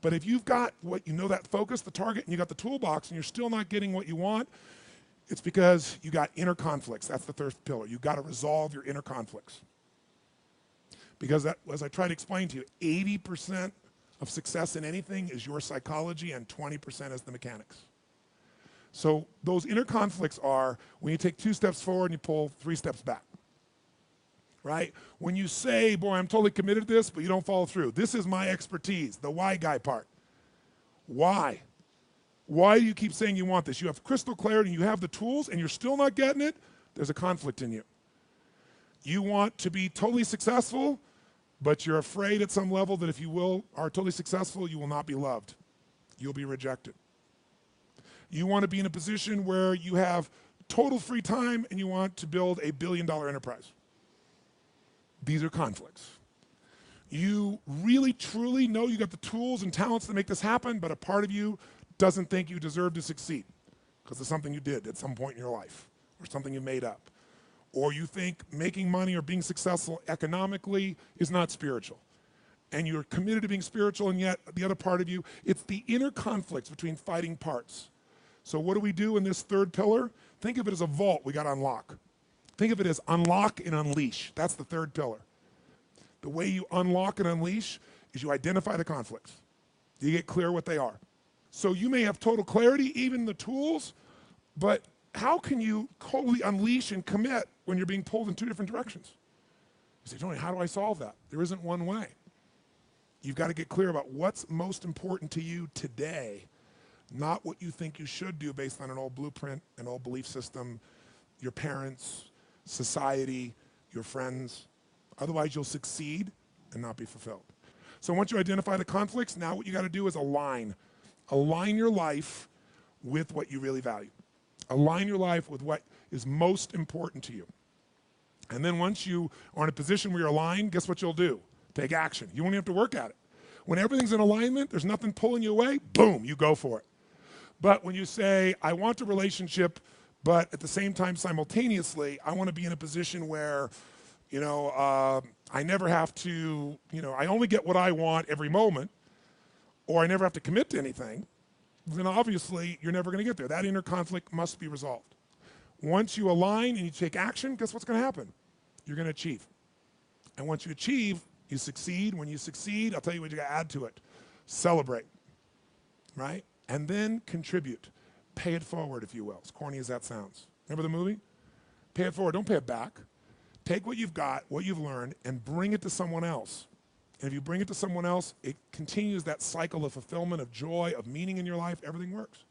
But if you've got what you know, that focus, the target, and you got the toolbox, and you're still not getting what you want, it's because you got inner conflicts. That's the third pillar. You've got to resolve your inner conflicts. Because that, as I try to explain to you, 80% of success in anything is your psychology and 20% is the mechanics. So those inner conflicts are when you take 2 steps forward and you pull 3 steps back. Right? When you say, boy, I'm totally committed to this, but you don't follow through. This is my expertise, the why guy part. Why? Why do you keep saying you want this? You have crystal clarity and you have the tools and you're still not getting it, there's a conflict in you. You want to be totally successful, but you're afraid at some level that if you are totally successful, you will not be loved. You'll be rejected. You want to be in a position where you have total free time and you want to build a billion-dollar enterprise. These are conflicts. You really, truly know you got the tools and talents to make this happen, but a part of you doesn't think you deserve to succeed because it's something you did at some point in your life or something you made up. Or you think making money or being successful economically is not spiritual. And you're committed to being spiritual, and yet the other part of you, it's the inner conflicts between fighting parts. So what do we do in this third pillar? Think of it as a vault we got to unlock. Think of it as unlock and unleash. That's the third pillar. The way you unlock and unleash is you identify the conflicts. You get clear what they are. So you may have total clarity, even the tools, but how can you totally unleash and commit when you're being pulled in 2 different directions? You say, Tony, how do I solve that? There isn't one way. You've got to get clear about what's most important to you today, not what you think you should do based on an old blueprint, an old belief system, your parents, society, your friends. Otherwise, you'll succeed and not be fulfilled. So once you identify the conflicts, now what you got to do is align. Align your life with what you really value. Align your life with what is most important to you. And then once you are in a position where you're aligned, guess what you'll do? Take action. You won't even have to work at it. When everything's in alignment, there's nothing pulling you away, boom, you go for it. But when you say, I want a relationship, but at the same time, simultaneously, I want to be in a position where, I never have to, I only get what I want every moment, or I never have to commit to anything, then obviously you're never going to get there. That inner conflict must be resolved. Once you align and you take action, guess what's going to happen? You're going to achieve. And once you achieve, you succeed. When you succeed, I'll tell you what you got to add to it. Celebrate, right? And then contribute. Pay it forward, if you will, as corny as that sounds. Remember the movie? Pay it forward, don't pay it back. Take what you've got, what you've learned, and bring it to someone else. And if you bring it to someone else, it continues that cycle of fulfillment, of joy, of meaning in your life. Everything works.